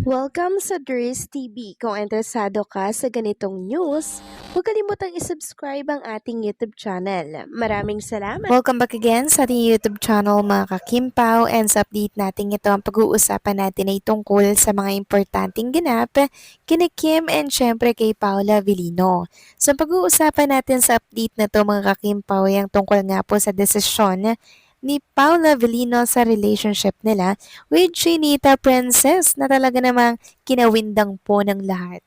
Welcome sa Dries TV. Kung interesado ka sa ganitong news, huwag kalimutang isubscribe ang ating YouTube channel. Maraming salamat! Welcome back again sa ating YouTube channel mga kakimpaw, and sa update natin ito ang pag-uusapan natin ay tungkol sa mga importanteng ganap kina Kim and syempre kay Paula Avellino. So pag-uusapan natin sa update na to mga kakimpaw ay ang tungkol nga po sa desisyon ni Paula Avellino sa relationship nila with Chinita Princess na talaga namang kinawindang po ng lahat.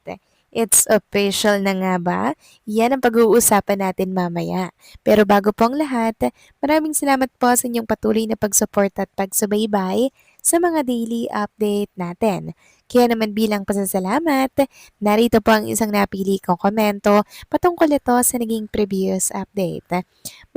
It's official na nga ba? Yan ang pag-uusapan natin mamaya. Pero bago po ang lahat, maraming salamat po sa inyong patuloy na pag-support at pagsubaybay sa mga daily update natin. Kaya naman bilang pasasalamat, narito po ang isang napili kong komento patungkol ito sa naging previous update.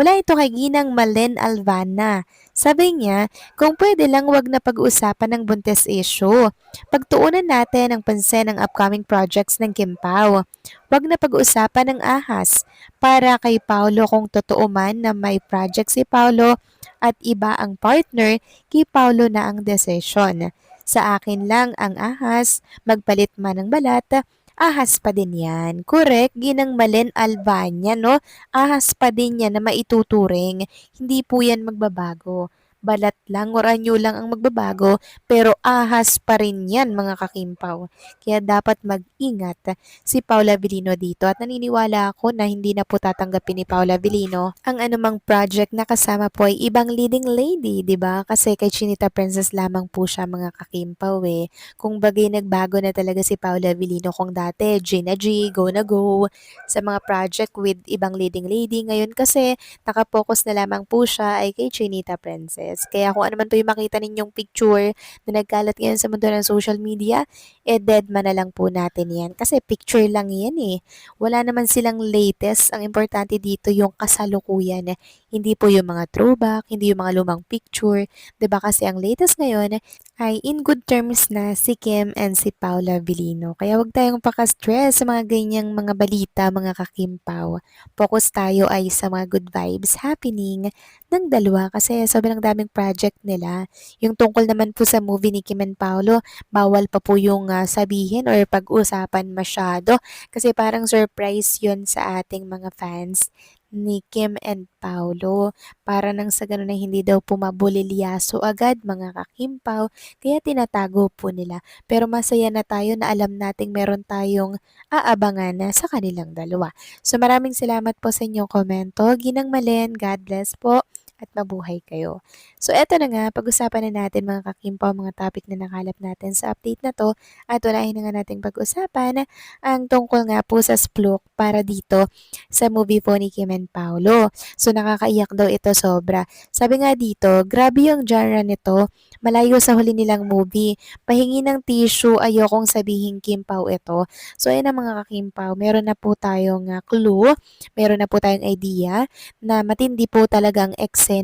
Mula ito kay Ginang Malen Alvana. Sabi niya, kung pwede lang wag na pag-uusapan ng buntis issue. Pagtuunan natin ang pansin ng upcoming projects ng Kim Pao. Wag na pag-uusapan ng ahas para kay Paulo kung totoo man na may project si Paulo at iba ang partner, kay Paulo na ang desisyon. Sa akin lang ang ahas, magpalit man ng balat, ahas pa din yan. Correct, Ginang Malen Albania, no? Ahas pa din yan na maituturing. Hindi po yan magbabago. Balat lang or anyo lang ang magbabago, pero ahas pa rin yan mga kakimpaw. Kaya dapat mag-ingat si Paula Avellino dito at naniniwala ako na hindi na po tatanggapin ni Paula Avellino ang anumang project na kasama po ay ibang leading lady, 'di ba? Kasi kay Chinita Princess lamang po siya mga kakimpaw eh. Kung bagay nagbago na talaga si Paula Avellino kung dati Gina G, Go na Go sa mga project with ibang leading lady. Ngayon kasi nakapokus na lamang po siya ay kay Chinita Princess. Kaya kung ano man po yung makita ninyong picture na nagkalat ngayon sa mundo ng social media, dead man na lang po natin yan. Kasi picture lang yan eh. Wala naman silang latest. Ang importante dito yung kasalukuyan. Hindi po yung mga throwback, hindi yung mga lumang picture. 'Di ba kasi ang latest ngayon ay in good terms na si Kim and si Paula Avellino. Kaya wag tayong paka-stress sa mga ganyang mga balita, mga kakimpaw. Focus tayo ay sa mga good vibes happening ng dalawa kasi sobrang daming project nila. Yung tungkol naman po sa movie ni Kim and Paolo, bawal pa po yung sabihin or pag-usapan masyado kasi parang surprise yun sa ating mga fans ni Kim and Paolo. Para nang sa ganun na hindi daw pumabulilyaso agad mga kakimpaw, kaya tinatago po nila. Pero masaya na tayo na alam nating meron tayong aabangan na sa kanilang dalawa. So maraming salamat po sa inyong komento. Ginang Malen, God bless po at mabuhay kayo. So eto na nga, pag-usapan na natin mga kakimpaw, mga topic na nakalap natin sa update na to at unahin na nga nating pag-usapan ang tungkol nga po sa Spluk para dito sa movie po ni Kim and Paolo. So nakakaiyak daw ito sobra. Sabi nga dito, grabe yung genre nito, malayo sa huli nilang movie. Pahingi ng tissue, ayokong sabihin Kim Pao ito. So ayun na mga kakimpaw, meron na po tayong clue, meron na po tayong idea na matindi po talagang eksena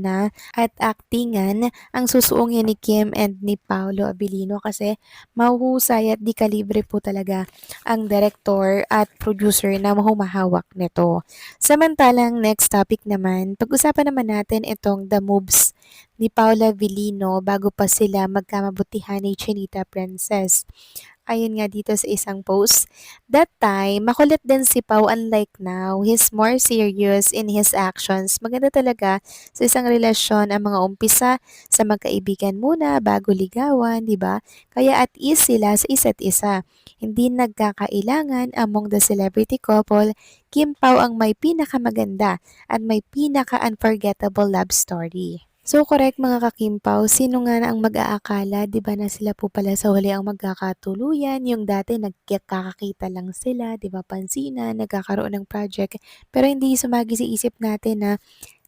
at actingan ang susuungin ni Kim and ni Paolo Abilino kasi mahuhusay at di kalibre po talaga ang director at producer na humahawak nito. Samantalang next topic naman, pag-usapan naman natin itong The Moves ni Paula Avellino bago pa sila magkamabutihan ni Chinita Princess. Ayun nga dito sa isang post. That time, makulit din si Pau unlike now. He's more serious in his actions. Maganda talaga sa isang relasyon ang mga umpisa sa magkaibigan muna bago ligawan, di ba? Kaya at ease sila sa isa't isa. Hindi nagkakailangan among the celebrity couple, Kim Pao ang may pinakamaganda at may pinaka-unforgettable love story. So correct mga kakimpaw, sino nga na ang mag-aakala, 'di ba na sila po pala sa huli ang magkakatuluyan, yung dati nagkakakita lang sila, 'di ba pansinan, nagkakaroon ng project, pero hindi sumagi sa isip natin na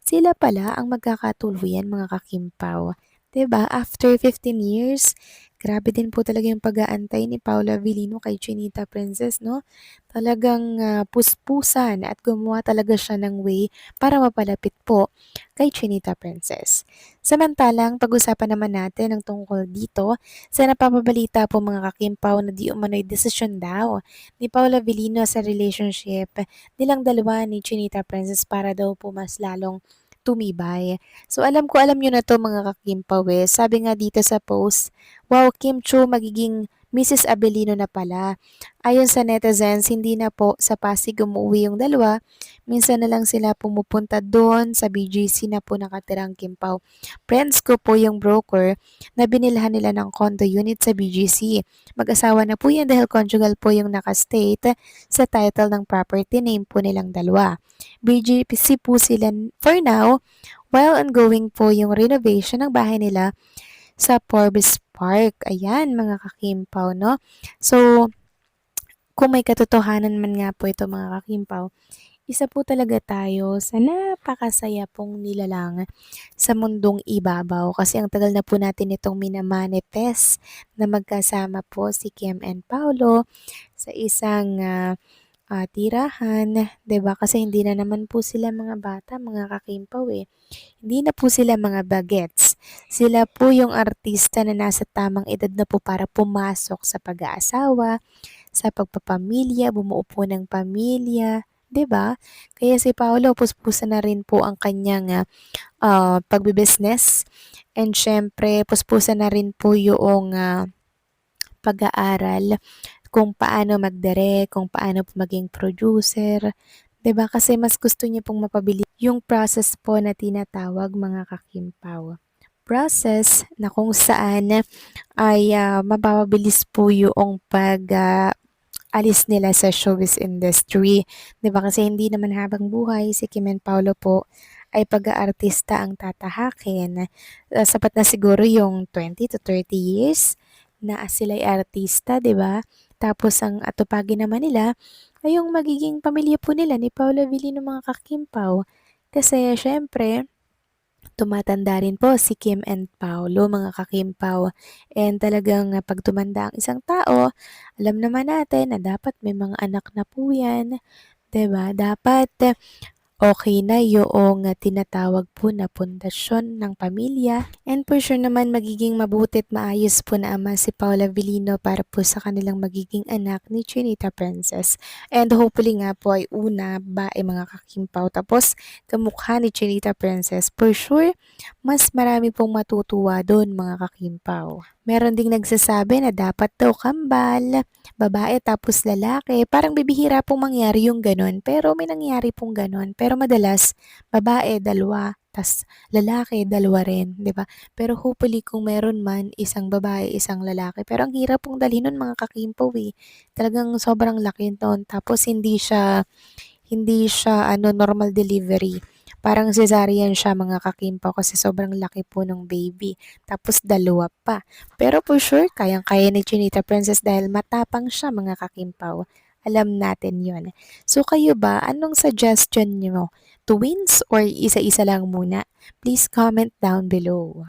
sila pala ang magkakatuluyan mga kakimpaw. 'Di ba? After 15 years, grabe din po talaga yung pag-aantay ni Paula Avellino kay Chinita Princess, no? Talagang puspusan at gumawa talaga siya ng way para mapalapit po kay Chinita Princess. Samantalang, pag-usapan naman natin ang tungkol dito sa napapabalita po mga kakimpaw na di umano'y desisyon daw ni Paula Avellino sa relationship nilang dalawa ni Chinita Princess para daw po mas lalong tumibay. So alam ko alam niyo na 'to mga kakimpaw eh. Sabi nga dito sa post, "Wow, Kim Chu magiging Mrs. Abelino na pala. Ayon sa netizens, hindi na po sa Pasig umuwi yung dalawa. Minsan na lang sila pumupunta doon sa BGC na po nakatirang Kim Pao. Friends ko po yung broker na binilhan nila ng condo unit sa BGC. Mag-asawa na po yan dahil conjugal po yung nakastate sa title ng property name po nilang dalawa. BGC po sila for now while ongoing po yung renovation ng bahay nila sa Forbes Park. Ayan, mga kakimpaw, no? So, kung may katotohanan man nga po ito, mga kakimpaw, isa po talaga tayo sa napakasaya pong nilalang sa mundong ibabaw kasi ang tagal na po natin itong minamanifest na magkasama po si Kim and Paolo sa isang tirahan, 'di ba? Kasi hindi na naman po sila mga bata, mga kakimpaw eh. Hindi na po sila mga bagets. Sila po yung artista na nasa tamang edad na po para pumasok sa pag-aasawa, sa pagpapamilya, bumuo po ng pamilya, 'di ba? Kaya si Paolo puspusan na rin po ang kanyang pagbe-business and syempre puspusan na rin po yung pag-aaral kung paano magdirect, kung paano po maging producer, 'di ba? Kasi mas gusto niya pong mapabilis yung process po na tinatawag, mga kakimpaw. Process na kung saan ay mapapabilis po yung alis nila sa showbiz industry. 'Di ba? Kasi hindi naman habang buhay si Kim and Paolo po ay pag-aartista ang tatahakin. Sapat na siguro yung 20 to 30 years na sila ay artista, 'di ba? Tapos ang atupagin naman nila ay yung magiging pamilya po nila ni Paolo Avellino, mga kakimpaw. Kasi syempre, tumatanda rin po si Kim and Paolo, mga kakimpaw. And talagang pag tumanda ang isang tao, alam naman natin na dapat may mga anak na po yan. 'Di ba? Dapat okay na yung tinatawag po na pundasyon ng pamilya. And for sure naman magiging mabuti at maayos po na ama si Paula Avellino para po sa kanilang magiging anak ni Chinita Princess. And hopefully nga po ay una bae, mga kakimpaw. Tapos kamukha ni Chinita Princess. For sure, mas marami pong matutuwa doon, mga kakimpaw. Meron ding nagsasabi na dapat daw kambal, babae tapos lalaki. Parang bibihira pong mangyari yung ganun. Pero may nangyari pong ganun. Pero madalas, babae, dalawa. Tas lalaki, dalawa rin, 'di ba? Pero hopefully kung meron man, isang babae, isang lalaki. Pero ang hirap pong dalhin nun, mga kakimpaw eh. Talagang sobrang laki nun. Tapos hindi siya normal delivery. Parang cesarean siya, mga kakimpaw, kasi sobrang laki po ng baby. Tapos dalawa pa. Pero for sure, kayang-kaya ni Chinita Princess dahil matapang siya, mga kakimpaw. Alam natin yon. So kayo ba, anong suggestion niyo? Twins or isa-isa lang muna? Please comment down below.